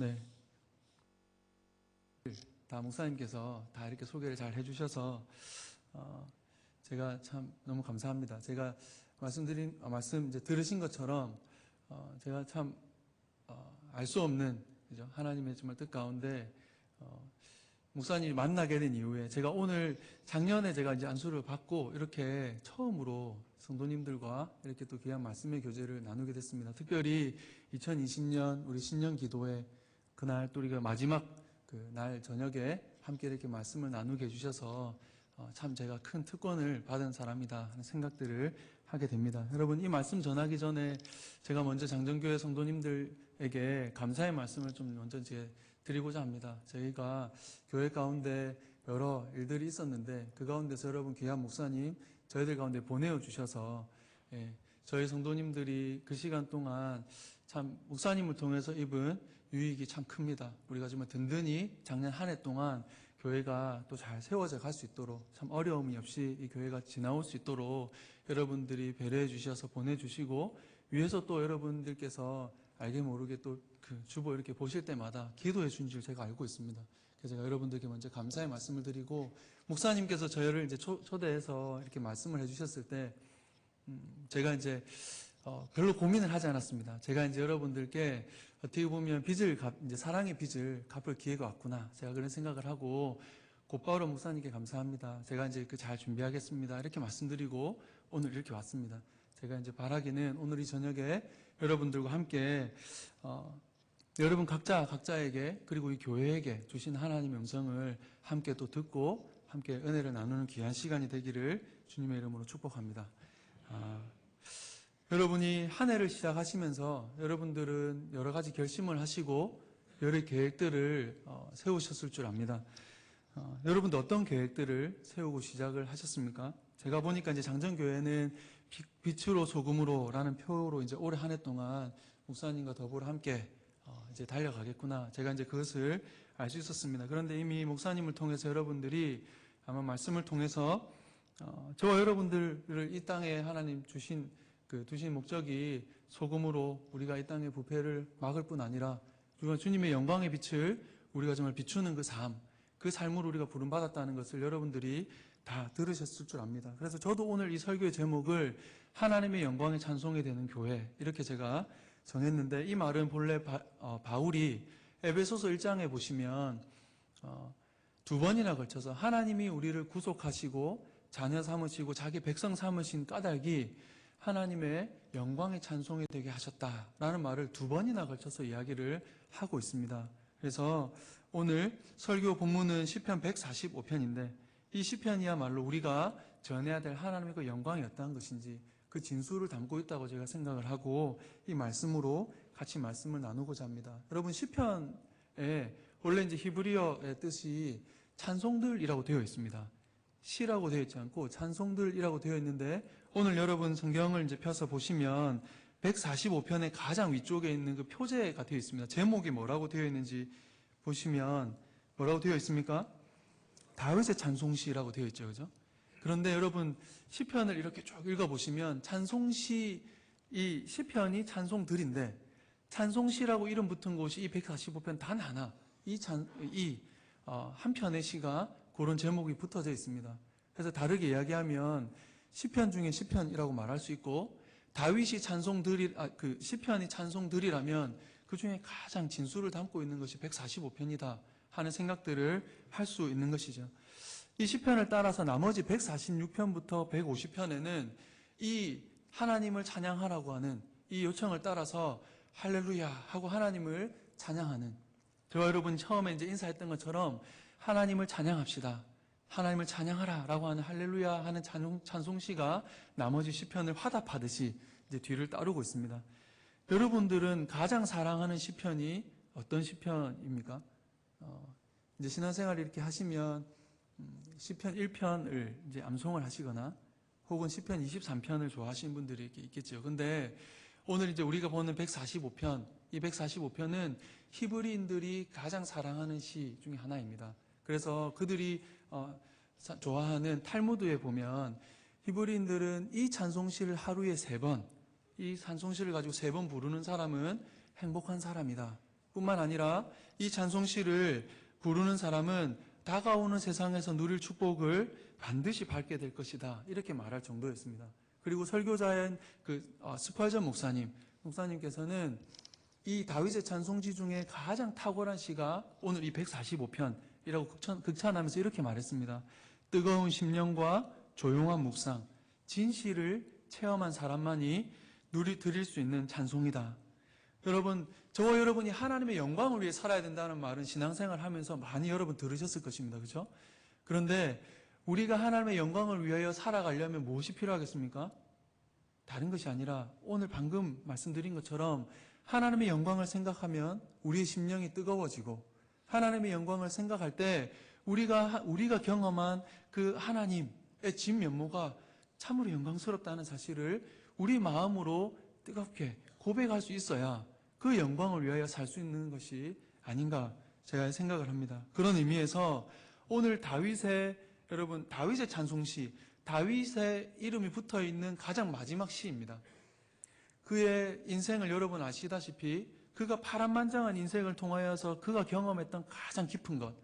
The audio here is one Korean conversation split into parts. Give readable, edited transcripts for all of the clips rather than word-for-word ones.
네. 다 목사님께서 다 이렇게 소개를 잘 해주셔서 제가 참 너무 감사합니다. 제가 말씀 이제 들으신 것처럼 제가 참 알 수 없는 그죠? 하나님의 정말 뜻 가운데 목사님이 만나게 된 이후에 제가 오늘 작년에 제가 이제 안수를 받고 이렇게 처음으로 성도님들과 이렇게 또 귀한 말씀의 교제를 나누게 됐습니다. 특별히 2020년 우리 신년 기도회 그날 또 우리가 마지막 그 날 저녁에 함께 이렇게 말씀을 나누게 해주셔서 참 제가 큰 특권을 받은 사람이다 하는 생각들을 하게 됩니다. 여러분, 이 말씀 전하기 전에 제가 먼저 장정교회 성도님들에게 감사의 말씀을 좀 먼저 드리고자 합니다. 저희가 교회 가운데 여러 일들이 있었는데 그 가운데서 여러분 귀한 목사님 저희들 가운데 보내어 주셔서 저희 성도님들이 그 시간 동안 참 목사님을 통해서 입은 유익이 참 큽니다. 우리가 정말 든든히 작년 한 해 동안 교회가 또 잘 세워져 갈 수 있도록 참 어려움이 없이 이 교회가 지나올 수 있도록 여러분들이 배려해 주셔서 보내주시고 위에서 또 여러분들께서 알게 모르게 또 그 주보 이렇게 보실 때마다 기도해 준 줄 제가 알고 있습니다. 그래서 제가 여러분들께 먼저 감사의 말씀을 드리고 목사님께서 저희를 이제 초대해서 이렇게 말씀을 해주셨을 때 제가 이제 별로 고민을 하지 않았습니다. 제가 이제 여러분들께 어떻게 보면 이제 사랑의 빚을 갚을 기회가 왔구나. 제가 그런 생각을 하고 곧바로 목사님께 감사합니다. 제가 이제 잘 준비하겠습니다. 이렇게 말씀드리고 오늘 이렇게 왔습니다. 제가 이제 바라기는 오늘 이 저녁에 여러분들과 함께 여러분 각자에게 그리고 이 교회에게 주신 하나님의 음성을 함께 또 듣고 함께 은혜를 나누는 귀한 시간이 되기를 주님의 이름으로 축복합니다. 여러분이 한 해를 시작하시면서 여러분들은 여러 가지 결심을 하시고 여러 계획들을 세우셨을 줄 압니다. 여러분도 어떤 계획들을 세우고 시작을 하셨습니까? 제가 보니까 이제 장정교회는 빛으로 소금으로라는 표로 이제 올해 한 해 동안 목사님과 더불어 함께 이제 달려가겠구나. 제가 이제 그것을 알 수 있었습니다. 그런데 이미 목사님을 통해서 여러분들이 아마 말씀을 통해서 저와 여러분들을 이 땅에 하나님 두신 목적이 소금으로 우리가 이 땅의 부패를 막을 뿐 아니라 우리가 주님의 영광의 빛을 우리가 정말 비추는 그 삶으로 우리가 부름받았다는 것을 여러분들이 다 들으셨을 줄 압니다. 그래서 저도 오늘 이 설교의 제목을 하나님의 영광에 찬송이 되는 교회 이렇게 제가 정했는데 이 말은 본래 바울이 에베소서 1장에 보시면 두 번이나 걸쳐서 하나님이 우리를 구속하시고 자녀 삼으시고 자기 백성 삼으신 까닭이 하나님의 영광의 찬송이 되게 하셨다라는 말을 두 번이나 걸쳐서 이야기를 하고 있습니다. 그래서 오늘 설교 본문은 시편 145편인데 이 시편이야말로 우리가 전해야 될 하나님의 그 영광이 어떠한 것인지 그 진수를 담고 있다고 제가 생각을 하고 이 말씀으로 같이 말씀을 나누고자 합니다. 여러분 시편에 원래 이제 히브리어의 뜻이 찬송들이라고 되어 있습니다. 시라고 되어 있지 않고 찬송들이라고 되어 있는데 오늘 여러분 성경을 이제 펴서 보시면 145편의 가장 위쪽에 있는 그 표제가 되어 있습니다. 제목이 뭐라고 되어 있는지 보시면 뭐라고 되어 있습니까? 다윗의 찬송시라고 되어 있죠. 그죠? 그런데 여러분 시편을 이렇게 쭉 읽어보시면 찬송시, 이 시편이 찬송들인데 찬송시라고 이름 붙은 곳이 이 145편 단 하나 한 편의 시가 그런 제목이 붙어져 있습니다. 그래서 다르게 이야기하면 시편 중에 시편이라고 말할 수 있고 다윗이 시편이 찬송들이라면 그 중에 가장 진수를 담고 있는 것이 145편이다 하는 생각들을 할 수 있는 것이죠. 이 시편을 따라서 나머지 146편부터 150편에는 이 하나님을 찬양하라고 하는 이 요청을 따라서 할렐루야 하고 하나님을 찬양하는 저와 여러분 처음에 이제 인사했던 것처럼 하나님을 찬양합시다. 하나님을 찬양하라 라고 하는 할렐루야 하는 찬송시가 나머지 시편을 화답하듯이 이제 뒤를 따르고 있습니다. 여러분들은 가장 사랑하는 시편이 어떤 시편입니까? 이제 신앙생활을 이렇게 하시면 시편 1편을 이제 암송을 하시거나 혹은 시편 23편을 좋아하시는 분들이 이렇게 있겠죠. 근데 오늘 이제 우리가 보는 145편, 이 145편은 히브리인들이 가장 사랑하는 시 중에 하나입니다. 그래서 그들이 좋아하는 탈무드에 보면 히브리인들은 이 찬송시를 하루에 3번, 이 찬송시를 가지고 3번 부르는 사람은 행복한 사람이다 뿐만 아니라 이 찬송시를 부르는 사람은 다가오는 세상에서 누릴 축복을 반드시 밟게 될 것이다. 이렇게 말할 정도였습니다. 그리고 설교자인 스펄전 목사님께서는 이 다윗의 찬송시 중에 가장 탁월한 시가 오늘 이 145편이라고 극찬하면서 이렇게 말했습니다. 뜨거운 심령과 조용한 묵상, 진실을 체험한 사람만이 드릴 수 있는 찬송이다. 여러분, 저와 여러분이 하나님의 영광을 위해 살아야 된다는 말은 신앙생활 하면서 많이 여러분 들으셨을 것입니다. 그렇죠? 그런데 우리가 하나님의 영광을 위하여 살아가려면 무엇이 필요하겠습니까? 다른 것이 아니라 오늘 방금 말씀드린 것처럼 하나님의 영광을 생각하면 우리의 심령이 뜨거워지고, 하나님의 영광을 생각할 때 우리가 경험한 그 하나님의 진면모가 참으로 영광스럽다는 사실을 우리 마음으로 뜨겁게 고백할 수 있어야 그 영광을 위하여 살 수 있는 것이 아닌가 제가 생각을 합니다. 그런 의미에서 오늘 다윗의 찬송시, 다윗의 이름이 붙어있는 가장 마지막 시입니다. 그의 인생을 여러분 아시다시피 그가 파란만장한 인생을 통하여서 그가 경험했던 가장 깊은 것,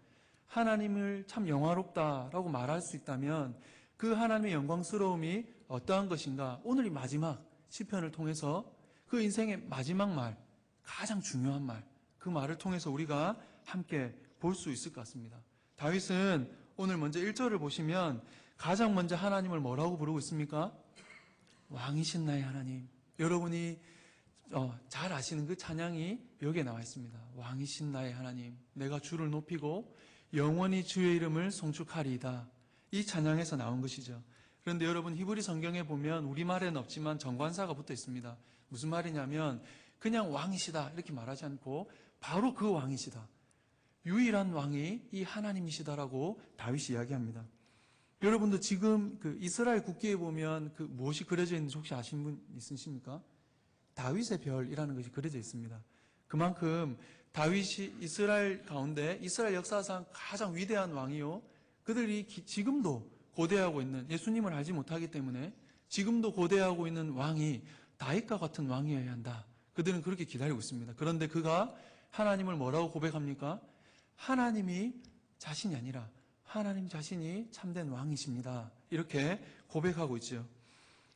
하나님을 참 영화롭다라고 말할 수 있다면 그 하나님의 영광스러움이 어떠한 것인가, 오늘 이 마지막 시편을 통해서 그 인생의 마지막 말, 가장 중요한 말, 그 말을 통해서 우리가 함께 볼 수 있을 것 같습니다. 다윗은 오늘 먼저 1절을 보시면 가장 먼저 하나님을 뭐라고 부르고 있습니까? 왕이신 나의 하나님. 여러분이 잘 아시는 그 찬양이 여기에 나와 있습니다. 왕이신 나의 하나님, 내가 주를 높이고 영원히 주의 이름을 송축하리이다. 이 찬양에서 나온 것이죠. 그런데 여러분, 히브리 성경에 보면 우리말에는 없지만 정관사가 붙어 있습니다. 무슨 말이냐면 그냥 왕이시다 이렇게 말하지 않고 바로 그 왕이시다, 유일한 왕이 이 하나님이시다라고 다윗이 이야기합니다. 여러분도 지금 그 이스라엘 국기에 보면 그 무엇이 그려져 있는지 혹시 아시는 분 있으십니까? 다윗의 별이라는 것이 그려져 있습니다. 그만큼 다윗이 이스라엘 가운데 이스라엘 역사상 가장 위대한 왕이요, 그들이 지금도 고대하고 있는, 예수님을 알지 못하기 때문에 지금도 고대하고 있는 왕이 다윗과 같은 왕이어야 한다. 그들은 그렇게 기다리고 있습니다. 그런데 그가 하나님을 뭐라고 고백합니까? 하나님이 자신이 아니라 하나님 자신이 참된 왕이십니다. 이렇게 고백하고 있죠.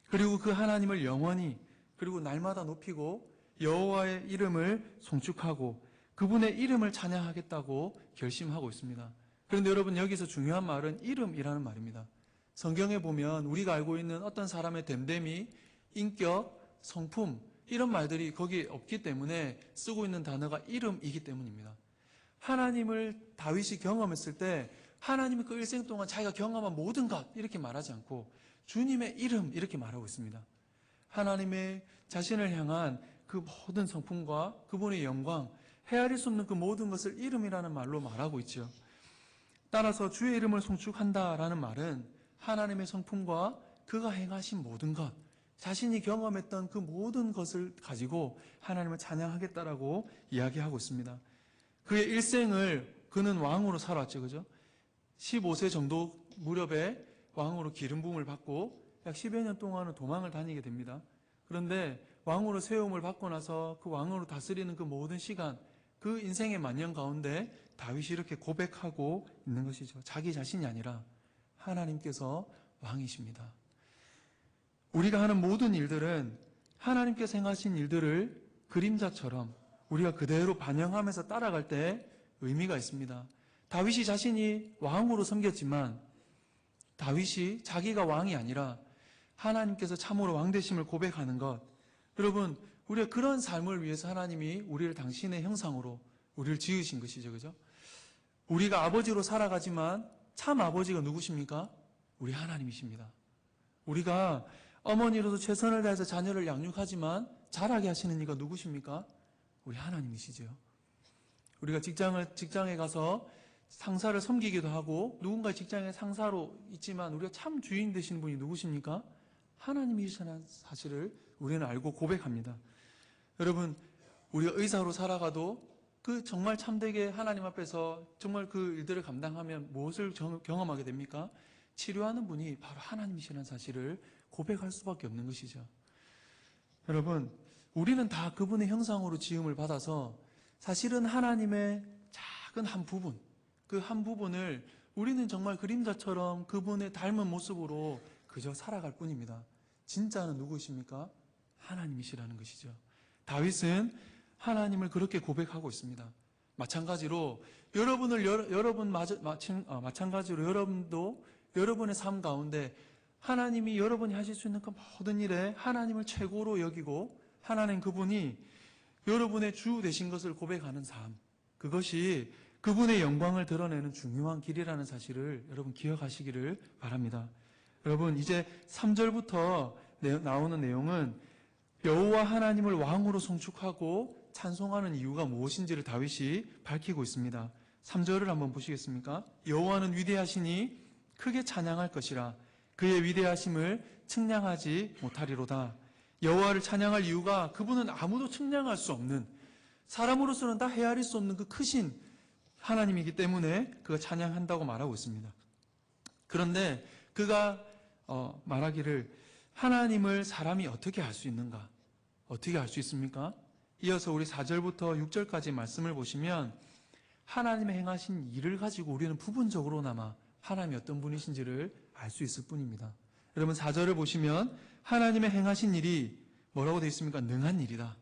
그리고 그 하나님을 영원히, 그리고 날마다 높이고 여호와의 이름을 송축하고 그분의 이름을 찬양하겠다고 결심하고 있습니다. 그런데 여러분, 여기서 중요한 말은 이름이라는 말입니다. 성경에 보면 우리가 알고 있는 어떤 사람의 됨됨이, 인격, 성품, 이런 말들이 거기에 없기 때문에 쓰고 있는 단어가 이름이기 때문입니다. 하나님을 다윗이 경험했을 때 하나님이 그 일생 동안 자기가 경험한 모든 것 이렇게 말하지 않고 주님의 이름 이렇게 말하고 있습니다. 하나님의 자신을 향한 그 모든 성품과 그분의 영광, 헤아릴 수 없는 그 모든 것을 이름이라는 말로 말하고 있죠. 따라서 주의 이름을 송축한다라는 말은 하나님의 성품과 그가 행하신 모든 것, 자신이 경험했던 그 모든 것을 가지고 하나님을 찬양하겠다라고 이야기하고 있습니다. 그의 일생을 그는 왕으로 살았죠. 그죠? 15세 정도 무렵에 왕으로 기름 부음을 받고 약 10여 년 동안은 도망을 다니게 됩니다. 그런데 왕으로 세움을 받고 나서 그 왕으로 다스리는 그 모든 시간, 그 인생의 만년 가운데 다윗이 이렇게 고백하고 있는 것이죠. 자기 자신이 아니라 하나님께서 왕이십니다. 우리가 하는 모든 일들은 하나님께서 행하신 일들을 그림자처럼 우리가 그대로 반영하면서 따라갈 때 의미가 있습니다. 다윗이 자신이 왕으로 섬겼지만 다윗이 자기가 왕이 아니라 하나님께서 참으로 왕되심을 고백하는 것, 여러분, 우리가 그런 삶을 위해서 하나님이 우리를 당신의 형상으로 우리를 지으신 것이죠. 그죠? 우리가 아버지로 살아가지만 참 아버지가 누구십니까? 우리 하나님이십니다. 우리가 어머니로서 최선을 다해서 자녀를 양육하지만 자라게 하시는 이가 누구십니까? 우리 하나님이시죠. 우리가 직장에 가서 상사를 섬기기도 하고 누군가 직장의 상사로 있지만 우리가 참 주인 되시는 분이 누구십니까? 하나님이시라는 사실을 우리는 알고 고백합니다. 여러분, 우리가 의사로 살아가도 그 정말 참되게 하나님 앞에서 정말 그 일들을 감당하면 무엇을 경험하게 됩니까? 치료하는 분이 바로 하나님이시라는 사실을 고백할 수밖에 없는 것이죠. 여러분, 우리는 다 그분의 형상으로 지음을 받아서 사실은 하나님의 작은 한 부분, 그 한 부분을 우리는 정말 그림자처럼 그분의 닮은 모습으로 그저 살아갈 뿐입니다. 진짜는 누구이십니까? 하나님이시라는 것이죠. 다윗은 하나님을 그렇게 고백하고 있습니다. 마찬가지로 마찬가지로 여러분도 여러분의 삶 가운데 하나님이 여러분이 하실 수 있는 그 모든 일에 하나님을 최고로 여기고 하나님 그분이 여러분의 주 되신 것을 고백하는 삶, 그것이 그분의 영광을 드러내는 중요한 길이라는 사실을 여러분 기억하시기를 바랍니다. 여러분 이제 3절부터 나오는 내용은 여호와 하나님을 왕으로 송축하고 찬송하는 이유가 무엇인지를 다윗이 밝히고 있습니다. 3절을 한번 보시겠습니까? 여호와는 위대하시니 크게 찬양할 것이라 그의 위대하심을 측량하지 못하리로다. 여호와를 찬양할 이유가 그분은 아무도 측량할 수 없는, 사람으로서는 다 헤아릴 수 없는 그 크신 하나님이기 때문에 그가 찬양한다고 말하고 있습니다. 그런데 그가 말하기를 하나님을 사람이 어떻게 알 수 있는가? 어떻게 알 수 있습니까? 이어서 우리 4절부터 6절까지 말씀을 보시면 하나님의 행하신 일을 가지고 우리는 부분적으로나마 하나님이 어떤 분이신지를 알 수 있을 뿐입니다. 여러분 4절을 보시면 하나님의 행하신 일이 뭐라고 되어 있습니까? 능한 일이다.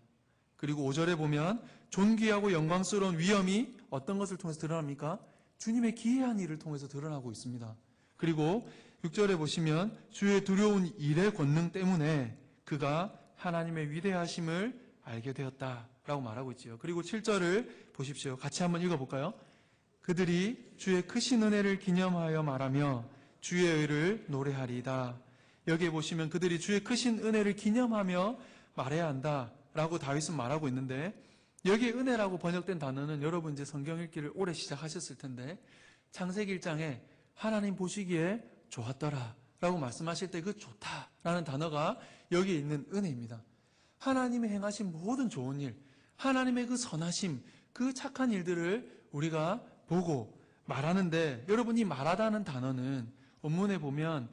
그리고 5절에 보면 존귀하고 영광스러운 위엄이 어떤 것을 통해서 드러납니까? 주님의 기이한 일을 통해서 드러나고 있습니다. 그리고 6절에 보시면 주의 두려운 일의 권능 때문에 그가 하나님의 위대하심을 알게 되었다라고 말하고 있지요. 그리고 7절을 보십시오. 같이 한번 읽어볼까요? 그들이 주의 크신 은혜를 기념하여 말하며 주의 의를 노래하리이다. 여기에 보시면 그들이 주의 크신 은혜를 기념하며 말해야 한다라고 다윗은 말하고 있는데, 여기에 은혜라고 번역된 단어는 여러분 이제 성경 읽기를 올해 시작하셨을 텐데 창세기 1장에 하나님 보시기에 좋았더라 라고 말씀하실 때 그 좋다라는 단어가 여기에 있는 은혜입니다. 하나님이 행하신 모든 좋은 일, 하나님의 그 선하심, 그 착한 일들을 우리가 보고 말하는데, 여러분이 말하다는 단어는 원문에 보면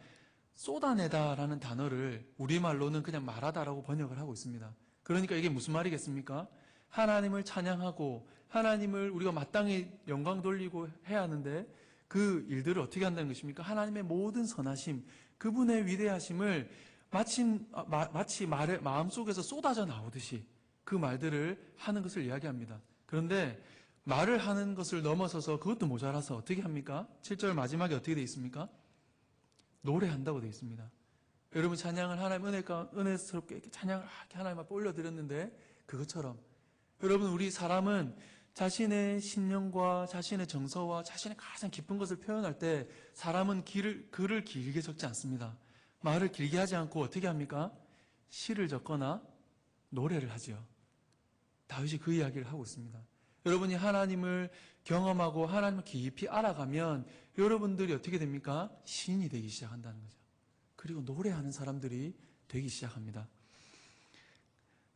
쏟아내다라는 단어를 우리말로는 그냥 말하다라고 번역을 하고 있습니다. 그러니까 이게 무슨 말이겠습니까? 하나님을 찬양하고 하나님을 우리가 마땅히 영광 돌리고 해야 하는데 그 일들을 어떻게 한다는 것입니까? 하나님의 모든 선하심, 그분의 위대하심을 마치 마음속에서 쏟아져 나오듯이 그 말들을 하는 것을 이야기합니다. 그런데 말을 하는 것을 넘어서서 그것도 모자라서 어떻게 합니까? 7절 마지막에 어떻게 되어 있습니까? 노래한다고 되어 있습니다. 여러분 찬양을 하나님 은혜스럽게 이렇게 찬양을 하나님 앞에 올려드렸는데 그것처럼 여러분 우리 사람은 자신의 신령과 자신의 정서와 자신의 가장 깊은 것을 표현할 때 사람은 글을 길게 적지 않습니다. 말을 길게 하지 않고 어떻게 합니까? 시를 적거나 노래를 하지요. 다윗이 그 이야기를 하고 있습니다. 여러분이 하나님을 경험하고 하나님을 깊이 알아가면 여러분들이 어떻게 됩니까? 시인이 되기 시작한다는 거죠. 그리고 노래하는 사람들이 되기 시작합니다.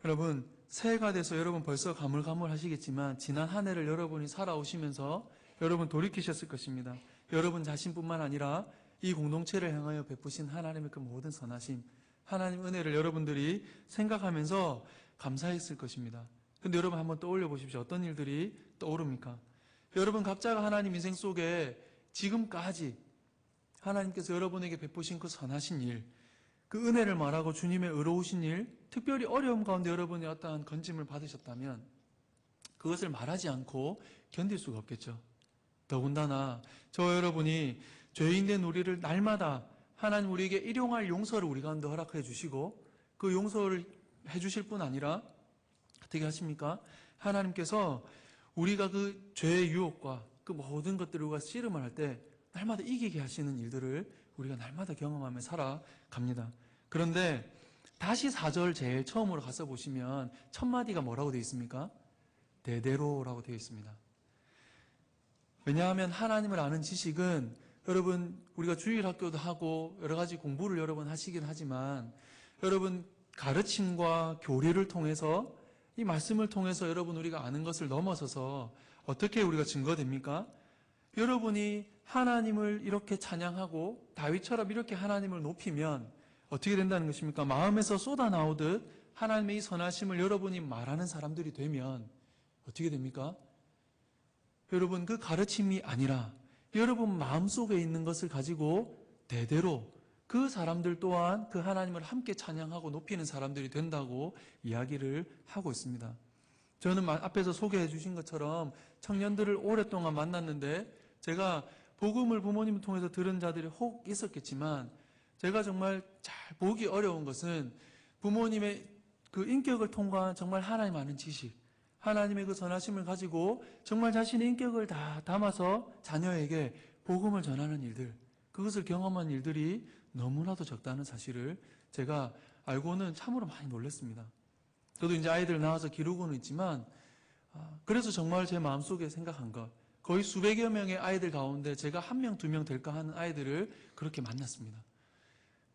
여러분 새해가 돼서 여러분 벌써 가물가물하시겠지만 지난 한 해를 여러분이 살아오시면서 여러분 돌이키셨을 것입니다. 여러분 자신뿐만 아니라 이 공동체를 향하여 베푸신 하나님의 그 모든 선하심, 하나님 은혜를 여러분들이 생각하면서 감사했을 것입니다. 근데 여러분 한번 떠올려 보십시오. 어떤 일들이 떠오릅니까? 여러분 각자가 하나님 인생 속에 지금까지 하나님께서 여러분에게 베푸신 그 선하신 일, 그 은혜를 말하고 주님의 의로우신 일, 특별히 어려움 가운데 여러분이 어떠한 건짐을 받으셨다면 그것을 말하지 않고 견딜 수가 없겠죠. 더군다나 저 여러분이 죄인된 우리를 날마다 하나님 우리에게 일용할 용서를 우리 가운데 허락해 주시고 그 용서를 해 주실 뿐 아니라 어떻게 하십니까? 하나님께서 우리가 그 죄의 유혹과 그 모든 것들을 우리가 씨름을 할 때 날마다 이기게 하시는 일들을 우리가 날마다 경험하며 살아갑니다. 그런데 다시 4절 제일 처음으로 가서 보시면 첫 마디가 뭐라고 되어 있습니까? 대대로라고 되어 있습니다. 왜냐하면 하나님을 아는 지식은 여러분 우리가 주일학교도 하고 여러 가지 공부를 여러분 하시긴 하지만 여러분 가르침과 교리를 통해서 이 말씀을 통해서 여러분 우리가 아는 것을 넘어서서 어떻게 우리가 증거됩니까? 여러분이 하나님을 이렇게 찬양하고 다윗처럼 이렇게 하나님을 높이면 어떻게 된다는 것입니까? 마음에서 쏟아나오듯 하나님의 이 선하심을 여러분이 말하는 사람들이 되면 어떻게 됩니까? 여러분, 그 가르침이 아니라 여러분 마음속에 있는 것을 가지고 대대로 그 사람들 또한 그 하나님을 함께 찬양하고 높이는 사람들이 된다고 이야기를 하고 있습니다. 저는 앞에서 소개해 주신 것처럼 청년들을 오랫동안 만났는데 제가 복음을 부모님을 통해서 들은 자들이 혹 있었겠지만 제가 정말 잘 보기 어려운 것은 부모님의 그 인격을 통과한 정말 하나님 아는 지식, 하나님의 그 선하심을 가지고 정말 자신의 인격을 다 담아서 자녀에게 복음을 전하는 일들, 그것을 경험한 일들이 너무나도 적다는 사실을 제가 알고는 참으로 많이 놀랐습니다. 저도 이제 아이들 낳아서 기르고는 있지만 그래서 정말 제 마음속에 생각한 것, 거의 수백여 명의 아이들 가운데 제가 1명, 2명 될까 하는 아이들을 그렇게 만났습니다.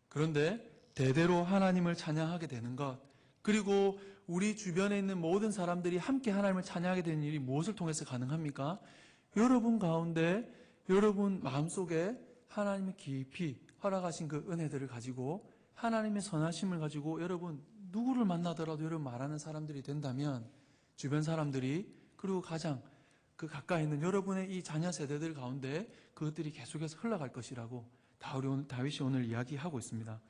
그런데 대대로 하나님을 찬양하게 되는 것, 그리고 우리 주변에 있는 모든 사람들이 함께 하나님을 찬양하게 되는 일이 무엇을 통해서 가능합니까? 여러분 가운데 여러분 마음속에 하나님의 깊이 허락하신 그 은혜들을 가지고 하나님의 선하심을 가지고 여러분 누구를 만나더라도 여러분 말하는 사람들이 된다면 주변 사람들이 그리고 가장 그 가까이 있는 여러분의 이 자녀 세대들 가운데 그것들이 계속해서 흘러갈 것이라고 다윗이 오늘 이야기하고 있습니다.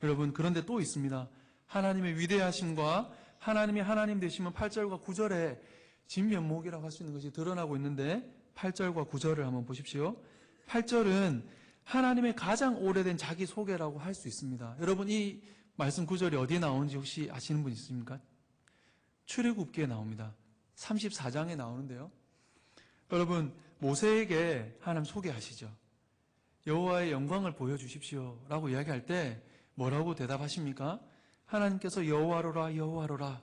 여러분, 그런데 또 있습니다. 하나님의 위대하심과 하나님이 하나님 되시면 8절과 9절에 진면목이라고 할 수 있는 것이 드러나고 있는데 8절과 9절을 한번 보십시오. 8절은 하나님의 가장 오래된 자기 소개라고 할 수 있습니다. 여러분, 이 말씀 구절이 어디에 나오는지 혹시 아시는 분 있습니까? 출애굽기에 나옵니다. 34장에 나오는데요. 여러분, 모세에게 하나님 소개하시죠. 여호와의 영광을 보여주십시오 라고 이야기할 때 뭐라고 대답하십니까? 하나님께서 여호와로라 여호와로라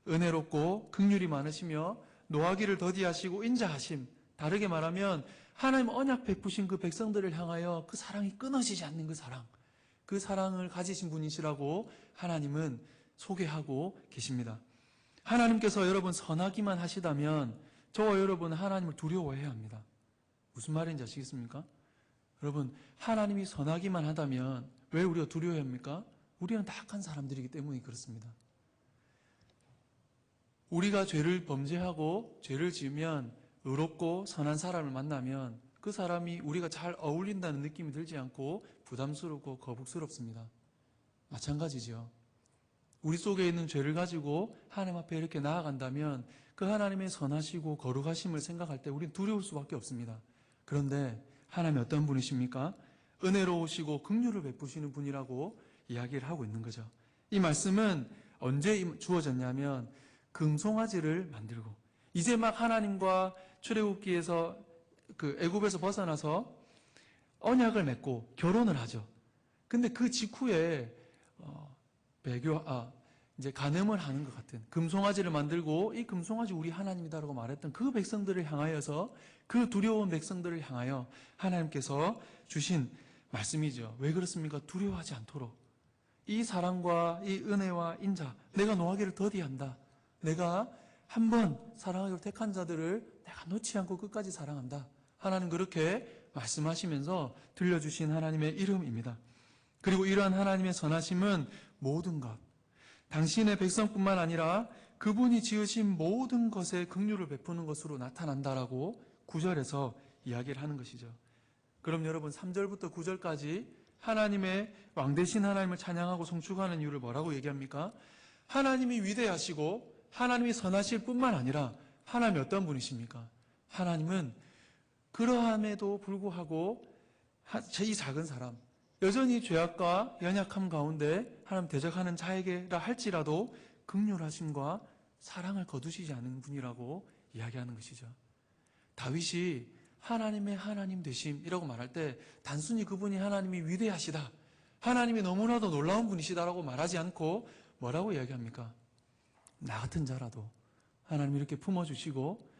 은혜롭고 긍휼이 많으시며 노하기를 더디하시고 인자하심, 다르게 말하면 하나님 언약 베푸신 그 백성들을 향하여 그 사랑이 끊어지지 않는 그 사랑을 가지신 분이시라고 하나님은 소개하고 계십니다. 하나님께서 여러분 선하기만 하시다면 저와 여러분은 하나님을 두려워해야 합니다. 무슨 말인지 아시겠습니까? 여러분, 하나님이 선하기만 하다면 왜 우리가 두려워해야 합니까? 우리는 다 악한 사람들이기 때문에 그렇습니다. 우리가 죄를 범죄하고 죄를 지으면 의롭고 선한 사람을 만나면 그 사람이 우리가 잘 어울린다는 느낌이 들지 않고 부담스럽고 거북스럽습니다. 마찬가지죠. 우리 속에 있는 죄를 가지고 하나님 앞에 이렇게 나아간다면 그 하나님의 선하시고 거룩하심을 생각할 때 우리는 두려울 수밖에 없습니다. 그런데 하나님이 어떤 분이십니까? 은혜로우시고 긍휼을 베푸시는 분이라고 이야기를 하고 있는 거죠. 이 말씀은 언제 주어졌냐면 금송아지를 만들고 이제 막 하나님과 출애굽기에서 그 애굽에서 벗어나서 언약을 맺고 결혼을 하죠. 근데 그 직후에 이제 간음을 하는 것 같은 금송아지를 만들고 이 금송아지 우리 하나님이다라고 말했던 그 백성들을 향하여서 그 두려운 백성들을 향하여 하나님께서 주신 말씀이죠. 왜 그렇습니까? 두려워하지 않도록 이 사랑과 이 은혜와 인자, 내가 노하기를 더디한다. 내가 한번 사랑하기로 택한 자들을 내가 놓지 않고 끝까지 사랑한다. 하나님 그렇게 말씀하시면서 들려주신 하나님의 이름입니다. 그리고 이러한 하나님의 선하심은 모든 것, 당신의 백성뿐만 아니라 그분이 지으신 모든 것에 긍휼을 베푸는 것으로 나타난다라고 9절에서 이야기를 하는 것이죠. 그럼 여러분 3절부터 9절까지 하나님의 왕되신 하나님을 찬양하고 송축하는 이유를 뭐라고 얘기합니까? 하나님이 위대하시고 하나님이 선하실 뿐만 아니라 하나님이 어떤 분이십니까? 하나님은 그러함에도 불구하고 이 작은 사람, 여전히 죄악과 연약함 가운데 하나님 대적하는 자에게라 할지라도 긍휼하심과 사랑을 거두시지 않은 분이라고 이야기하는 것이죠. 다윗이 하나님의 하나님 되심이라고 말할 때 단순히 그분이 하나님이 위대하시다, 하나님이 너무나도 놀라운 분이시다라고 말하지 않고 뭐라고 이야기합니까? 나 같은 자라도 하나님이 이렇게 품어주시고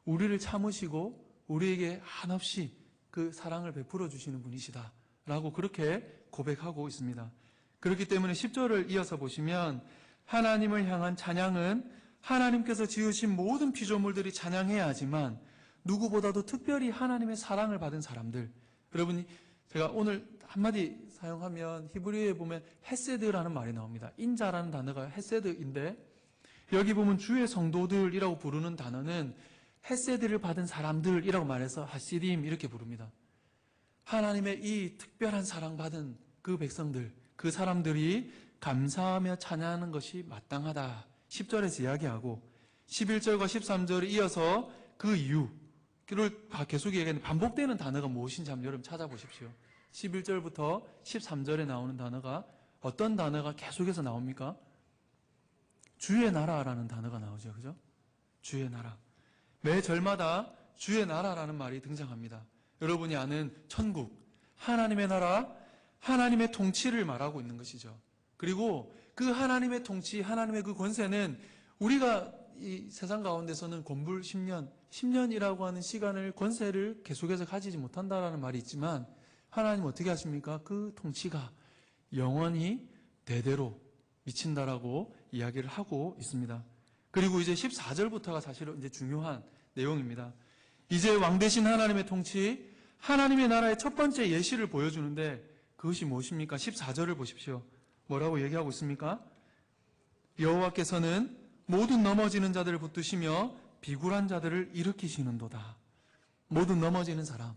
우리를 참으시고 우리에게 한없이 그 사랑을 베풀어 주시는 분이시다 라고 그렇게 고백하고 있습니다. 그렇기 때문에 10절을 이어서 보시면 하나님을 향한 찬양은 하나님께서 지으신 모든 피조물들이 찬양해야 하지만 누구보다도 특별히 하나님의 사랑을 받은 사람들, 여러분이 제가 오늘 한마디 사용하면 히브리어에 보면 헤세드라는 말이 나옵니다. 인자라는 단어가 헤세드인데 여기 보면 주의 성도들이라고 부르는 단어는 헤세드를 받은 사람들이라고 말해서 하시림 이렇게 부릅니다. 하나님의 이 특별한 사랑받은 그 백성들, 그 사람들이 감사하며 찬양하는 것이 마땅하다. 10절에서 이야기하고 11절과 13절에 이어서 그 이유를 계속 얘기하는데 반복되는 단어가 무엇인지 한번 여러분 찾아보십시오. 11절부터 13절에 나오는 단어가 어떤 단어가 계속해서 나옵니까? 주의 나라라는 단어가 나오죠. 그죠? 주의 나라. 매 절마다 주의 나라라는 말이 등장합니다. 여러분이 아는 천국, 하나님의 나라, 하나님의 통치를 말하고 있는 것이죠. 그리고 그 하나님의 통치, 하나님의 그 권세는 우리가 이 세상 가운데서는 곤불 10년, 10년이라고 하는 시간을, 권세를 계속해서 가지지 못한다라는 말이 있지만 하나님 어떻게 하십니까? 그 통치가 영원히 대대로 미친다라고 이야기를 하고 있습니다. 그리고 이제 14절부터가 사실은 이제 중요한 내용입니다. 이제 왕 되신 하나님의 통치, 하나님의 나라의 첫 번째 예시를 보여주는데 그것이 무엇입니까? 14절을 보십시오. 뭐라고 얘기하고 있습니까? 여호와께서는 모든 넘어지는 자들을 붙드시며 비굴한 자들을 일으키시는도다. 모든 넘어지는 사람,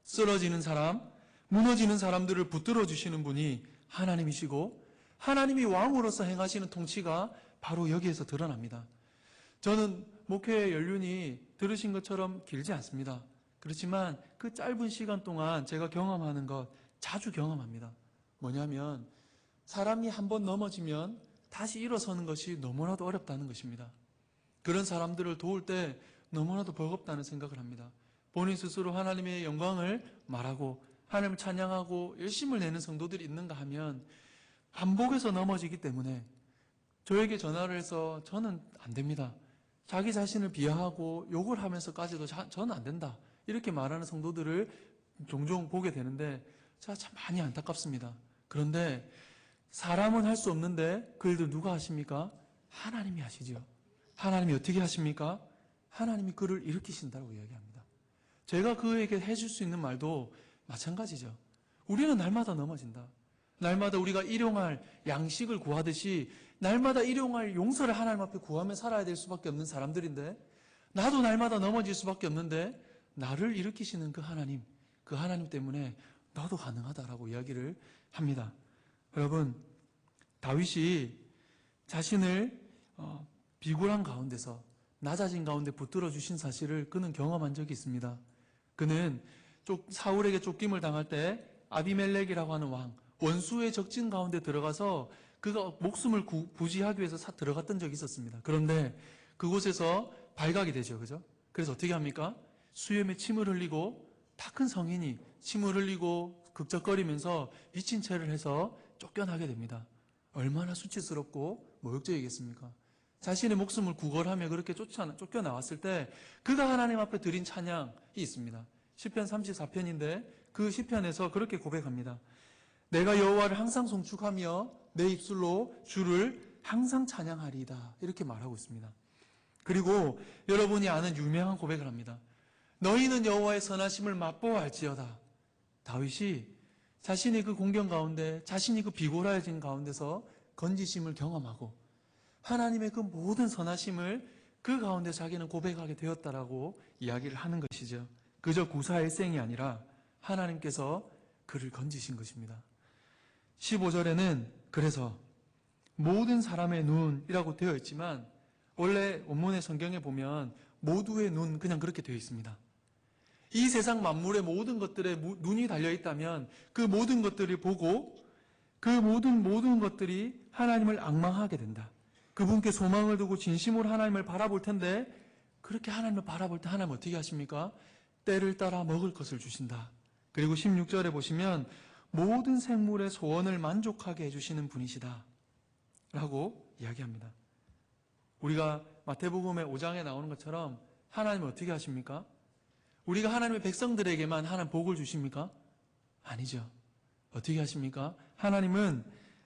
쓰러지는 사람, 무너지는 사람들을 붙들어 주시는 분이 하나님이시고 하나님이 왕으로서 행하시는 통치가 바로 여기에서 드러납니다. 저는 목회 연륜이 들으신 것처럼 길지 않습니다. 그렇지만 그 짧은 시간 동안 제가 경험하는 것 자주 경험합니다. 뭐냐면 사람이 한번 넘어지면 다시 일어서는 것이 너무나도 어렵다는 것입니다. 그런 사람들을 도울 때 너무나도 버겁다는 생각을 합니다. 본인 스스로 하나님의 영광을 말하고 하나님을 찬양하고 열심을 내는 성도들이 있는가 하면 반복해서 넘어지기 때문에 저에게 전화를 해서 저는 안 됩니다. 자기 자신을 비하하고 욕을 하면서까지도 저는 안 된다. 이렇게 말하는 성도들을 종종 보게 되는데 제가 참 많이 안타깝습니다. 그런데 사람은 할 수 없는데 그 일들 누가 하십니까? 하나님이 하시죠. 하나님이 어떻게 하십니까? 하나님이 그를 일으키신다고 이야기합니다. 제가 그에게 해줄 수 있는 말도 마찬가지죠. 우리는 날마다 넘어진다. 날마다 우리가 일용할 양식을 구하듯이 날마다 일용할 용서를 하나님 앞에 구하며 살아야 될 수밖에 없는 사람들인데 나도 날마다 넘어질 수밖에 없는데 나를 일으키시는 그 하나님 때문에 너도 가능하다라고 이야기를 합니다. 여러분, 다윗이 자신을 비굴한 가운데서 낮아진 가운데 붙들어 주신 사실을 그는 경험한 적이 있습니다. 그는 사울에게 쫓김을 당할 때 아비멜렉이라고 하는 왕, 원수의 적진 가운데 들어가서 그가 목숨을 부지하기 위해서 들어갔던 적이 있었습니다. 그런데 그곳에서 발각이 되죠. 그죠? 그래서 어떻게 합니까? 수염에 침을 흘리고 다 큰 성인이 침을 흘리고 극적거리면서 미친 채를 해서 쫓겨나게 됩니다. 얼마나 수치스럽고 모욕적이겠습니까? 자신의 목숨을 구걸하며 그렇게 쫓겨나왔을 때 그가 하나님 앞에 드린 찬양이 있습니다. 시편 34편인데 그 시편에서 그렇게 고백합니다. 내가 여호와를 항상 송축하며 내 입술로 주를 항상 찬양하리이다. 이렇게 말하고 있습니다. 그리고 여러분이 아는 유명한 고백을 합니다. 너희는 여호와의 선하심을 맛보아할지어다. 다윗이 자신의 그 공경 가운데 자신이 그 비굴해진 가운데서 건지심을 경험하고 하나님의 그 모든 선하심을 그 가운데 자기는 고백하게 되었다라고 이야기를 하는 것이죠. 그저 구사일생이 아니라 하나님께서 그를 건지신 것입니다. 15절에는 그래서 모든 사람의 눈이라고 되어 있지만 원래 원문의 성경에 보면 모두의 눈 그냥 그렇게 되어 있습니다. 이 세상 만물의 모든 것들에 눈이 달려 있다면 그 모든 것들을 보고 그 모든 것들이 하나님을 앙망하게 된다. 그분께 소망을 두고 진심으로 하나님을 바라볼 텐데 그렇게 하나님을 바라볼 때 하나님 어떻게 하십니까? 때를 따라 먹을 것을 주신다. 그리고 16절에 보시면 모든 생물의 소원을 만족하게 해주시는 분이시다 라고 이야기합니다. 우리가 마태복음의 5장에 나오는 것처럼 하나님은 어떻게 하십니까? 우리가 하나님의 백성들에게만 하나님 복을 주십니까? 아니죠. 어떻게 하십니까? 하나님은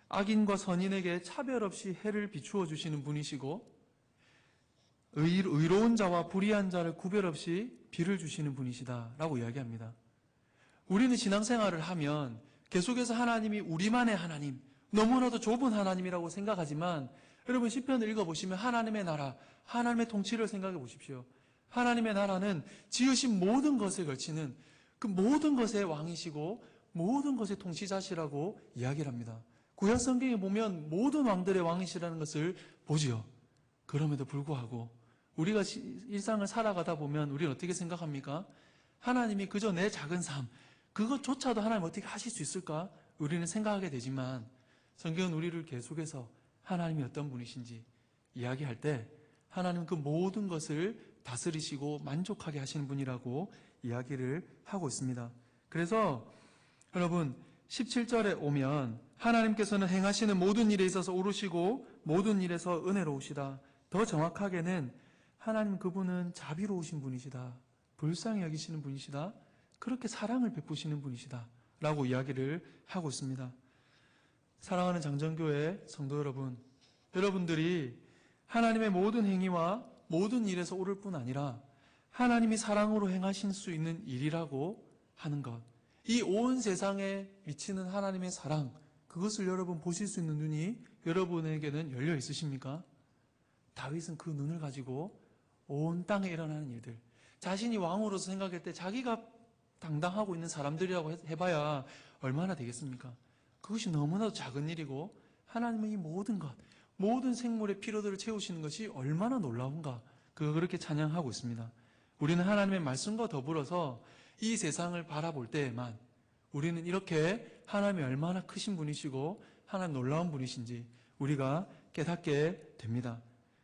악인과 선인에게 차별 없이 해를 비추어 주시는 분이시고 의로운 자와 불의한 자를 구별 없이 비를 주시는 분이시다라고 이야기합니다. 우리는 신앙생활을 하면 계속해서 하나님이 우리만의 하나님, 너무나도 좁은 하나님이라고 생각하지만 여러분 시편을 읽어보시면 하나님의 나라, 하나님의 통치를 생각해 보십시오. 하나님의 나라는 지으신 모든 것에 걸치는 그 모든 것의 왕이시고 모든 것의 통치자시라고 이야기를 합니다. 구약 성경에 보면 모든 왕들의 왕이시라는 것을 보지요. 그럼에도 불구하고 우리가 일상을 살아가다 보면 우리는 어떻게 생각합니까? 하나님이 그저 내 작은 삶, 그것조차도 하나님 어떻게 하실 수 있을까? 우리는 생각하게 되지만 성경은 우리를 계속해서 하나님이 어떤 분이신지 이야기할 때 하나님은 그 모든 것을 다스리시고 만족하게 하시는 분이라고 이야기를 하고 있습니다. 그래서 여러분 17절에 오면 하나님께서는 행하시는 모든 일에 있어서 오르시고 모든 일에서 은혜로우시다. 더 정확하게는 하나님 그분은 자비로우신 분이시다. 불쌍히 여기시는 분이시다. 그렇게 사랑을 베푸시는 분이시다. 라고 이야기를 하고 있습니다. 사랑하는 장정교회 성도 여러분, 여러분들이 하나님의 모든 행위와 모든 일에서 오를 뿐 아니라 하나님이 사랑으로 행하실 수 있는 일이라고 하는 것, 이 온 세상에 미치는 하나님의 사랑, 그것을 여러분 보실 수 있는 눈이 여러분에게는 열려 있으십니까? 다윗은 그 눈을 가지고 온 땅에 일어나는 일들, 자신이 왕으로서 생각할 때 자기가 당당하고 있는 사람들이라고 해봐야 얼마나 되겠습니까? 그것이 너무나도 작은 일이고 하나님의 이 모든 것, 모든 생물의 피로들을 채우시는 것이 얼마나 놀라운가, 그렇게 찬양하고 있습니다. 우리는 하나님의 말씀과 더불어서 이 세상을 바라볼 때에만 우리는 이렇게 하나님이 얼마나 크신 분이시고 하나님 놀라운 분이신지 우리가 깨닫게 됩니다.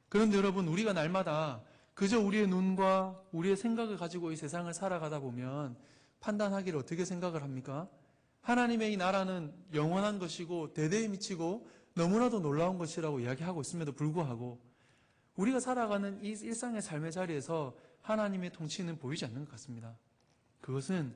그런데 여러분, 우리가 날마다 그저 우리의 눈과 우리의 생각을 가지고 이 세상을 살아가다 보면 판단하기를 어떻게 생각을 합니까? 하나님의 이 나라는 영원한 것이고 대대에 미치고 너무나도 놀라운 것이라고 이야기하고 있음에도 불구하고 우리가 살아가는 이 일상의 삶의 자리에서 하나님의 통치는 보이지 않는 것 같습니다. 그것은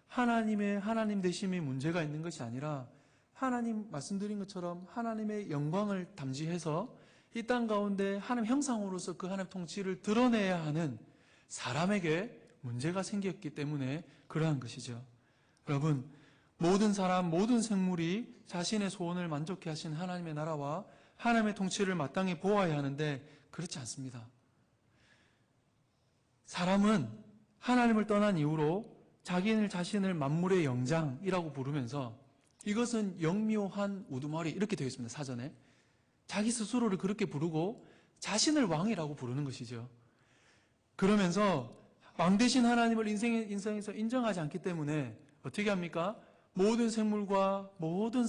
하나님 되심의 문제가 있는 것이 아니라 하나님 말씀드린 것처럼 하나님의 영광을 담지해서 이 땅 가운데 하나님 형상으로서 그 하나님 통치를 드러내야 하는 사람에게 문제가 생겼기 때문에 그러한 것이죠. 여러분, 모든 사람, 모든 생물이 자신의 소원을 만족해 하신 하나님의 나라와 하나님의 통치를 마땅히 보아야 하는데 그렇지 않습니다. 사람은 하나님을 떠난 이후로 자신을 만물의 영장이라고 부르면서 이것은 영묘한 우두머리 이렇게 되어 있습니다. 사전에. 자기 스스로를 그렇게 부르고 자신을 왕이라고 부르는 것이죠. 그러면서 왕 대신 하나님을 인생에서 인정하지 않기 때문에 어떻게 합니까? 모든 생물과 모든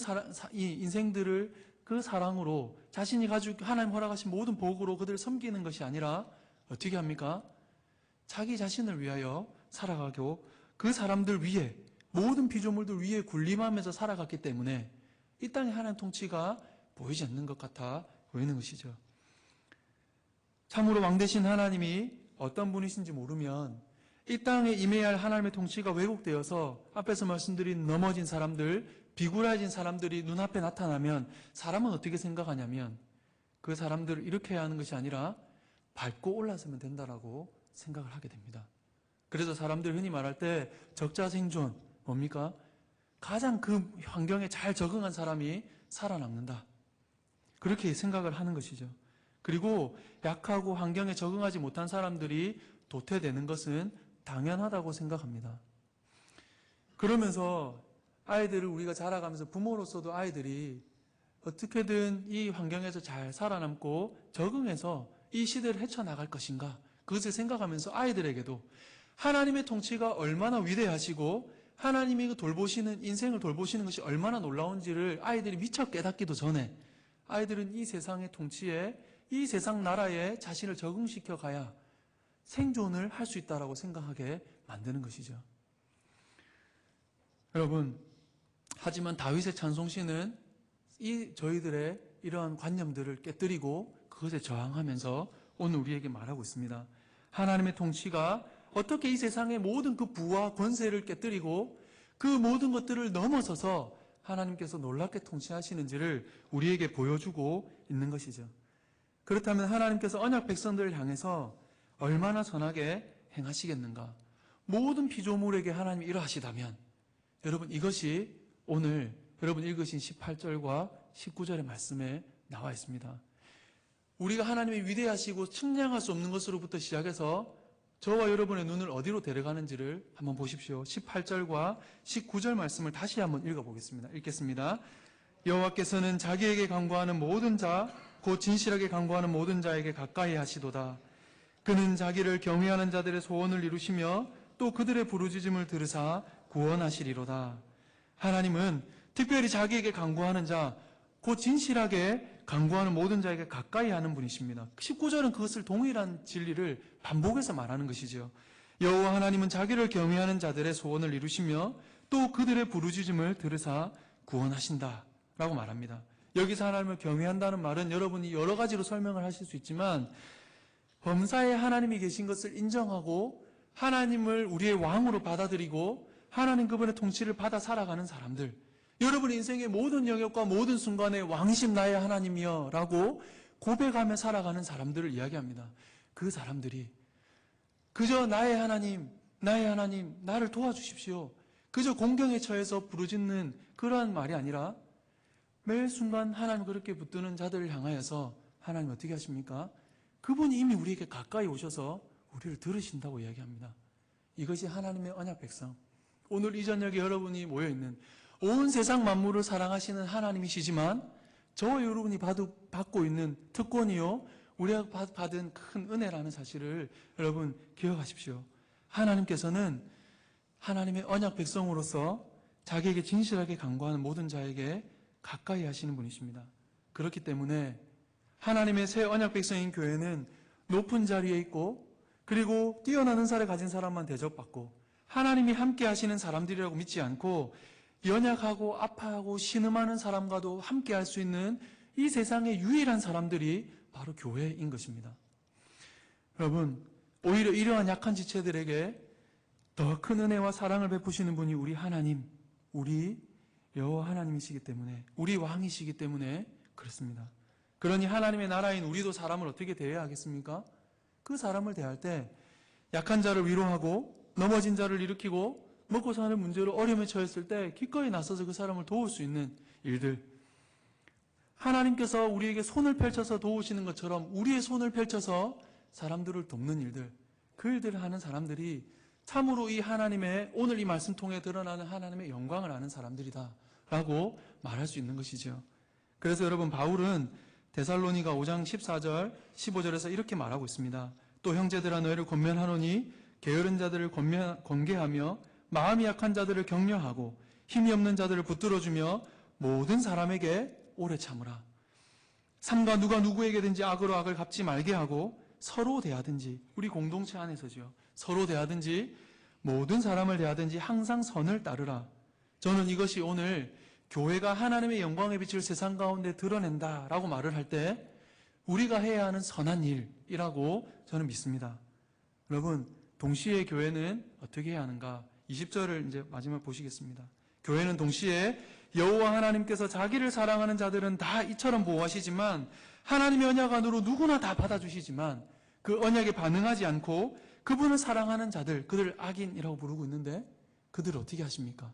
이 인생들을 그 사랑으로 자신이 가지고 하나님 허락하신 모든 복으로 그들을 섬기는 것이 아니라 어떻게 합니까? 자기 자신을 위하여 살아가고 그 사람들 위에 모든 피조물들 위에 군림하면서 살아갔기 때문에 이 땅에 하나님 통치가 보이지 않는 것 같아 보이는 것이죠. 참으로 왕 대신 하나님이 어떤 분이신지 모르면 이 땅에 임해야 할 하나님의 통치가 왜곡되어서 앞에서 말씀드린 넘어진 사람들, 비굴해진 사람들이 눈앞에 나타나면 사람은 어떻게 생각하냐면 그 사람들을 일으켜야 하는 것이 아니라 밟고 올라서면 된다라고 생각을 하게 됩니다. 그래서 사람들 흔히 말할 때 적자생존, 뭡니까? 가장 그 환경에 잘 적응한 사람이 살아남는다. 그렇게 생각을 하는 것이죠. 그리고 약하고 환경에 적응하지 못한 사람들이 도태되는 것은 당연하다고 생각합니다. 그러면서 아이들을 우리가 자라가면서 부모로서도 아이들이 어떻게든 이 환경에서 잘 살아남고 적응해서 이 시대를 헤쳐나갈 것인가, 그것을 생각하면서 아이들에게도 하나님의 통치가 얼마나 위대하시고 하나님이 그 돌보시는, 인생을 돌보시는 것이 얼마나 놀라운지를 아이들이 미처 깨닫기도 전에 아이들은 이 세상의 통치에, 이 세상 나라에 자신을 적응시켜 가야 생존을 할 수 있다라고 생각하게 만드는 것이죠. 여러분, 하지만 다윗의 찬송시는 저희들의 이러한 관념들을 깨뜨리고 그것에 저항하면서 오늘 우리에게 말하고 있습니다. 하나님의 통치가 어떻게 이 세상의 모든 그 부와 권세를 깨뜨리고 그 모든 것들을 넘어서서 하나님께서 놀랍게 통치하시는지를 우리에게 보여주고 있는 것이죠. 그렇다면 하나님께서 언약 백성들을 향해서 얼마나 선하게 행하시겠는가? 모든 피조물에게 하나님이 이러하시다면 여러분, 이것이 오늘 여러분 읽으신 18절과 19절의 말씀에 나와 있습니다. 우리가 하나님의 위대하시고 측량할 수 없는 것으로부터 시작해서 저와 여러분의 눈을 어디로 데려가는지를 한번 보십시오. 18절과 19절 말씀을 다시 한번 읽어보겠습니다. 읽겠습니다. 여호와께서는 자기에게 간구하는 모든 자, 곧 진실하게 간구하는 모든 자에게 가까이 하시도다. 그는 자기를 경외하는 자들의 소원을 이루시며 또 그들의 부르짖음을 들으사 구원하시리로다. 하나님은 특별히 자기에게 간구하는 자, 곧 진실하게 간구하는 모든 자에게 가까이 하는 분이십니다. 19절은 그것을 동일한 진리를 반복해서 말하는 것이죠. 여호와 하나님은 자기를 경외하는 자들의 소원을 이루시며 또 그들의 부르짖음을 들으사 구원하신다 라고 말합니다. 여기서 하나님을 경외한다는 말은 여러분이 여러 가지로 설명을 하실 수 있지만 범사에 하나님이 계신 것을 인정하고 하나님을 우리의 왕으로 받아들이고 하나님 그분의 통치를 받아 살아가는 사람들, 여러분 인생의 모든 영역과 모든 순간에 왕이신 나의 하나님이여 라고 고백하며 살아가는 사람들을 이야기합니다. 그 사람들이 그저 나의 하나님, 나를 도와주십시오, 그저 공경에 처해서 부르짖는 그러한 말이 아니라 매 순간 하나님 그렇게 붙드는 자들을 향하여서 하나님 어떻게 하십니까? 그분이 이미 우리에게 가까이 오셔서 우리를 들으신다고 이야기합니다. 이것이 하나님의 언약 백성, 오늘 이 저녁에 여러분이 모여있는 온 세상 만물을 사랑하시는 하나님이시지만 저와 여러분이 받고 있는 특권이요, 우리가 받은 큰 은혜라는 사실을 여러분 기억하십시오. 하나님께서는 하나님의 언약 백성으로서 자기에게 진실하게 간구하는 모든 자에게 가까이 하시는 분이십니다. 그렇기 때문에 하나님의 새 언약 백성인 교회는 높은 자리에 있고 그리고 뛰어난 은사를 가진 사람만 대접받고 하나님이 함께 하시는 사람들이라고 믿지 않고 연약하고 아파하고 신음하는 사람과도 함께 할 수 있는 이 세상의 유일한 사람들이 바로 교회인 것입니다. 여러분, 오히려 이러한 약한 지체들에게 더 큰 은혜와 사랑을 베푸시는 분이 우리 하나님, 우리 여호와 하나님이시기 때문에, 우리 왕이시기 때문에 그렇습니다. 그러니 하나님의 나라인 우리도 사람을 어떻게 대해야 하겠습니까? 그 사람을 대할 때 약한 자를 위로하고 넘어진 자를 일으키고 먹고 사는 문제로 어려움에 처했을 때 기꺼이 나서서 그 사람을 도울 수 있는 일들, 하나님께서 우리에게 손을 펼쳐서 도우시는 것처럼 우리의 손을 펼쳐서 사람들을 돕는 일들, 그 일들을 하는 사람들이 참으로 이 하나님의, 오늘 이 말씀 통해 드러나는 하나님의 영광을 아는 사람들이다 라고 말할 수 있는 것이죠. 그래서 여러분, 바울은 데살로니가 5장 14절 15절에서 이렇게 말하고 있습니다. 또 형제들아 너희를 권면하노니 게으른 자들을 권계하며 마음이 약한 자들을 격려하고 힘이 없는 자들을 붙들어주며 모든 사람에게 오래 참으라. 삼가 누가 누구에게든지 악으로 악을 갚지 말게 하고 서로 대하든지, 우리 공동체 안에서죠, 서로 대하든지 모든 사람을 대하든지 항상 선을 따르라. 저는 이것이 오늘 교회가 하나님의 영광의 빛을 세상 가운데 드러낸다라고 말을 할 때 우리가 해야 하는 선한 일이라고 저는 믿습니다. 여러분, 동시에 교회는 어떻게 해야 하는가? 20절을 이제 마지막 보시겠습니다. 교회는 동시에 여호와 하나님께서 자기를 사랑하는 자들은 다 이처럼 보호하시지만 하나님의 언약 안으로 누구나 다 받아주시지만 그 언약에 반응하지 않고 그분을 사랑하는 자들, 그들을 악인이라고 부르고 있는데 그들을 어떻게 하십니까?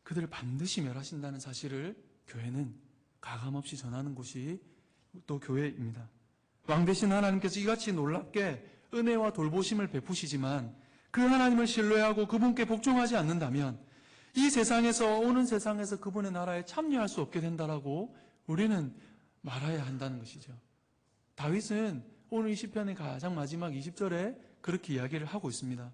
그들을 반드시 멸하신다는 사실을 교회는 가감없이 전하는 곳이 또 교회입니다. 왕 되신 하나님께서 이같이 놀랍게 은혜와 돌보심을 베푸시지만 그 하나님을 신뢰하고 그분께 복종하지 않는다면 이 세상에서, 오는 세상에서 그분의 나라에 참여할 수 없게 된다라고 우리는 말해야 한다는 것이죠. 다윗은 오늘 이 시편의 가장 마지막 20절에 그렇게 이야기를 하고 있습니다.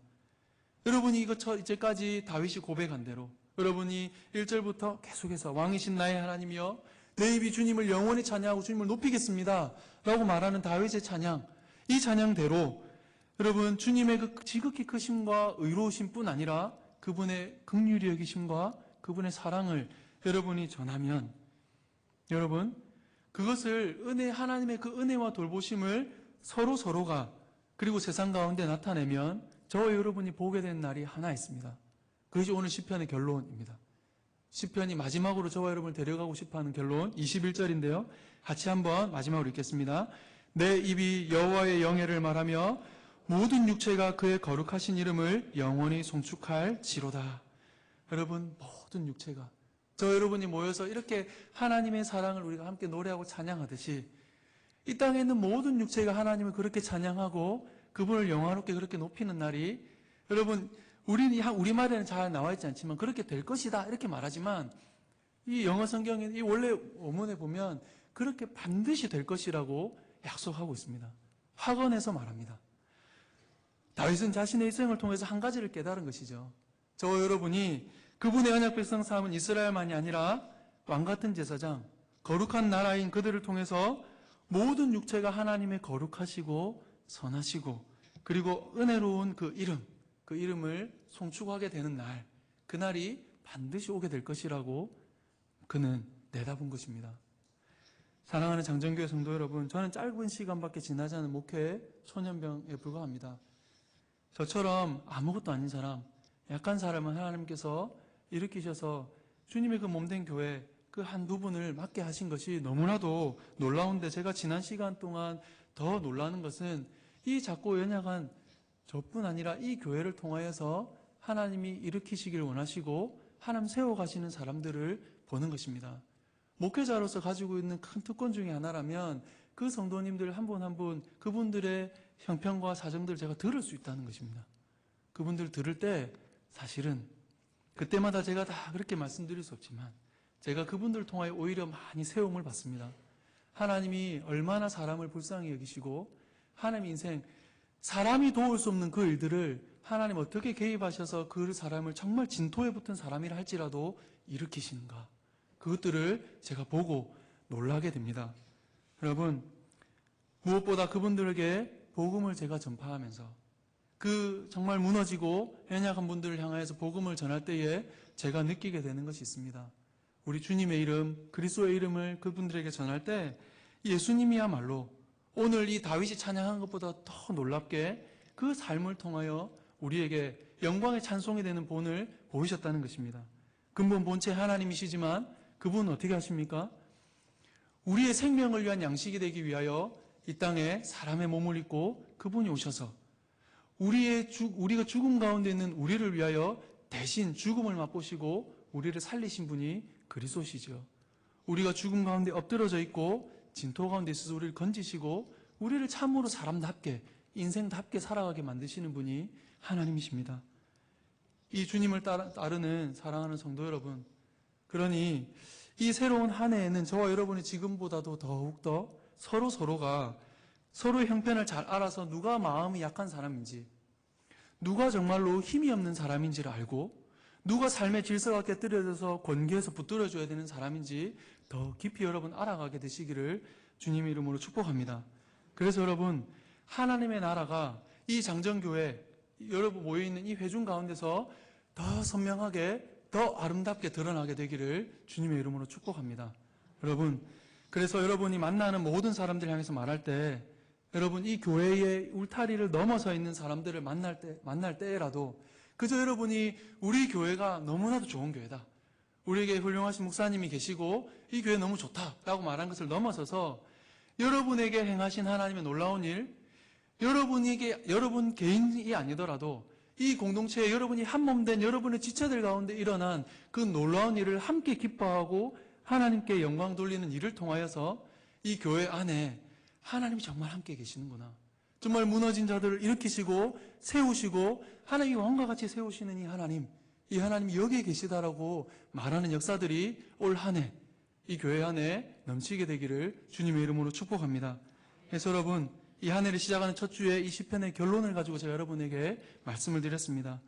여러분이 이제까지 다윗이 고백한 대로 여러분이 1절부터 계속해서 왕이신 나의 하나님이여 내 입이 주님을 영원히 찬양하고 주님을 높이겠습니다 라고 말하는 다윗의 찬양, 이 찬양대로 여러분 주님의 그 지극히 크심과 의로우심 뿐 아니라 그분의 긍휼히 여기심과 그분의 사랑을 여러분이 전하면, 여러분 그것을 하나님의 그 은혜와 돌보심을 서로가 그리고 세상 가운데 나타내면 저와 여러분이 보게 된 날이 하나 있습니다. 그것이 오늘 시편의 결론입니다. 시편이 마지막으로 저와 여러분을 데려가고 싶어하는 결론 21절인데요. 같이 한번 마지막으로 읽겠습니다. 내 입이 여호와의 영예를 말하며 모든 육체가 그의 거룩하신 이름을 영원히 송축할지로다. 여러분, 모든 육체가, 저 여러분이 모여서 이렇게 하나님의 사랑을 우리가 함께 노래하고 찬양하듯이 이 땅에 있는 모든 육체가 하나님을 그렇게 찬양하고 그분을 영화롭게 그렇게 높이는 날이, 여러분, 우리말에는 잘 나와 있지 않지만 그렇게 될 것이다 이렇게 말하지만 이 영어 성경에, 이 원래 원문에 보면 그렇게 반드시 될 것이라고 약속하고 있습니다. 확언해서 말합니다. 다윗은 자신의 일생을 통해서 한 가지를 깨달은 것이죠. 저와 여러분이 그분의 언약 백성 삼은 이스라엘만이 아니라 왕같은 제사장, 거룩한 나라인 그들을 통해서 모든 육체가 하나님의 거룩하시고 선하시고 그리고 은혜로운 그 이름을 송축하게 되는 날, 그날이 반드시 오게 될 것이라고 그는 내다본 것입니다. 사랑하는 장정교회 성도 여러분, 저는 짧은 시간밖에 지나지 않은 목회 소년병에 불과합니다. 저처럼 아무것도 아닌 사람, 약한 사람은 하나님께서 일으키셔서 주님의 그 몸된 교회 그 한두 분을 맡게 하신 것이 너무나도 놀라운데, 제가 지난 시간 동안 더 놀라는 것은 이 작고 연약한 저뿐 아니라 이 교회를 통하여서 하나님이 일으키시길 원하시고 하나님 세워가시는 사람들을 보는 것입니다. 목회자로서 가지고 있는 큰 특권 중에 하나라면 그 성도님들 한 분 한 분 그분들의 형편과 사정들을 제가 들을 수 있다는 것입니다. 그분들 들을 때 사실은 그때마다 제가 다 그렇게 말씀드릴 수 없지만 제가 그분들을 통하여 오히려 많이 세움을 받습니다. 하나님이 얼마나 사람을 불쌍히 여기시고 하나님 인생, 사람이 도울 수 없는 그 일들을 하나님 어떻게 개입하셔서 그 사람을 정말 진토에 붙은 사람이라 할지라도 일으키시는가, 그것들을 제가 보고 놀라게 됩니다. 여러분, 무엇보다 그분들에게 복음을 제가 전파하면서 그 정말 무너지고 연약한 분들을 향하여서 복음을 전할 때에 제가 느끼게 되는 것이 있습니다. 우리 주님의 이름, 그리스도의 이름을 그분들에게 전할 때 예수님이야말로 오늘 이 다윗이 찬양한 것보다 더 놀랍게 그 삶을 통하여 우리에게 영광의 찬송이 되는 본을 보이셨다는 것입니다. 근본 본체 하나님이시지만 그분은 어떻게 하십니까? 우리의 생명을 위한 양식이 되기 위하여 이 땅에 사람의 몸을 입고 그분이 오셔서 우리가 죽음 가운데 있는 우리를 위하여 대신 죽음을 맛보시고 우리를 살리신 분이 그리스도시죠. 우리가 죽음 가운데 엎드러져 있고 진토 가운데 있어서 우리를 건지시고 우리를 참으로 사람답게 인생답게 살아가게 만드시는 분이 하나님이십니다. 이 주님을 따르는 사랑하는 성도 여러분, 그러니 이 새로운 한 해에는 저와 여러분이 지금보다도 더욱더 서로가 서로의 형편을 잘 알아서 누가 마음이 약한 사람인지, 누가 정말로 힘이 없는 사람인지를 알고 누가 삶의 질서가 깨뜨려져서 권계에서 붙들어줘야 되는 사람인지 더 깊이 여러분 알아가게 되시기를 주님의 이름으로 축복합니다. 그래서 여러분, 하나님의 나라가 이 장정교회 여러분 모여있는 이 회중 가운데서 더 선명하게 더 아름답게 드러나게 되기를 주님의 이름으로 축복합니다. 여러분, 그래서 여러분이 만나는 모든 사람들 향해서 말할 때 여러분 이 교회의 울타리를 넘어서 있는 사람들을 만날 때라도 그저 여러분이 우리 교회가 너무나도 좋은 교회다, 우리에게 훌륭하신 목사님이 계시고 이 교회 너무 좋다라고 말한 것을 넘어서서 여러분에게 행하신 하나님의 놀라운 일, 여러분 개인이 아니더라도 이 공동체에 여러분이 한몸된 여러분의 지체들 가운데 일어난 그 놀라운 일을 함께 기뻐하고 하나님께 영광 돌리는 일을 통하여서 이 교회 안에 하나님이 정말 함께 계시는구나, 정말 무너진 자들을 일으키시고 세우시고 하나님이 왕과 같이 세우시는 이 하나님이 여기에 계시다라고 말하는 역사들이 올 한 해 이 교회 안에 넘치게 되기를 주님의 이름으로 축복합니다. 그래서 여러분, 이 한 해를 시작하는 첫 주에 이 시편의 결론을 가지고 제가 여러분에게 말씀을 드렸습니다.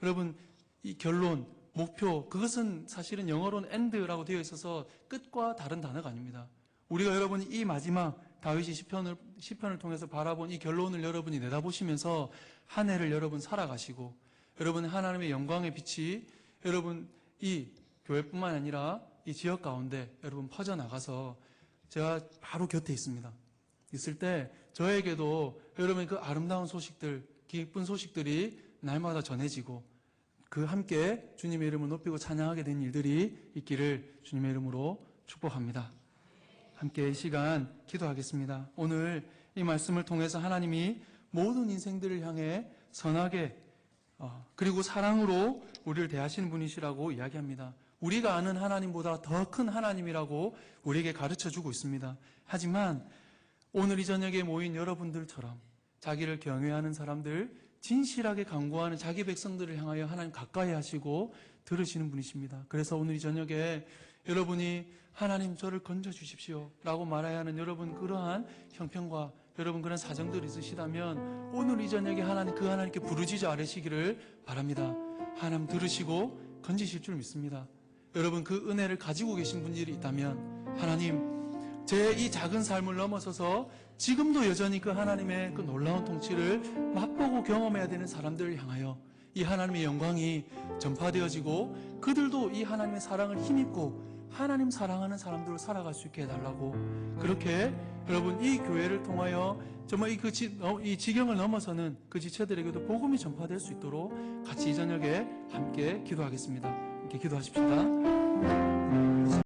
여러분, 이 결론, 목표, 그것은 사실은 영어로는 end라고 되어 있어서 끝과 다른 단어가 아닙니다. 우리가 여러분이 이 마지막 다윗이 시편을 통해서 바라본 이 결론을 여러분이 내다보시면서 한 해를 여러분 살아가시고 여러분 하나님의 영광의 빛이 여러분 이 교회뿐만 아니라 이 지역 가운데 여러분 퍼져나가서 제가 바로 곁에 있을 때 저에게도 여러분의 그 아름다운 소식들, 기쁜 소식들이 날마다 전해지고 그 함께 주님의 이름을 높이고 찬양하게 된 일들이 있기를 주님의 이름으로 축복합니다. 함께 이 시간 기도하겠습니다. 오늘 이 말씀을 통해서 하나님이 모든 인생들을 향해 선하게 그리고 사랑으로 우리를 대하시는 분이시라고 이야기합니다. 우리가 아는 하나님보다 더 큰 하나님이라고 우리에게 가르쳐주고 있습니다. 하지만 오늘 이 저녁에 모인 여러분들처럼 자기를 경외하는 사람들, 진실하게 간구하는 자기 백성들을 향하여 하나님 가까이 하시고 들으시는 분이십니다. 그래서 오늘 이 저녁에 여러분이 하나님 저를 건져주십시오 라고 말해야 하는 여러분 그러한 형편과 여러분 그런 사정들이 있으시다면 오늘 이 저녁에 하나님께 부르짖어 아뢰시기를 바랍니다. 하나님 들으시고 건지실 줄 믿습니다. 여러분 그 은혜를 가지고 계신 분들이 있다면 하나님 제 이 작은 삶을 넘어서서 지금도 여전히 그 하나님의 그 놀라운 통치를 맛보고 경험해야 되는 사람들을 향하여 이 하나님의 영광이 전파되어지고 그들도 이 하나님의 사랑을 힘입고 하나님 사랑하는 사람들로 살아갈 수 있게 해달라고 그렇게 여러분 이 교회를 통하여 정말 이 지경을 넘어서는 그 지체들에게도 복음이 전파될 수 있도록 같이 이 저녁에 함께 기도하겠습니다. 함께 기도하십시다.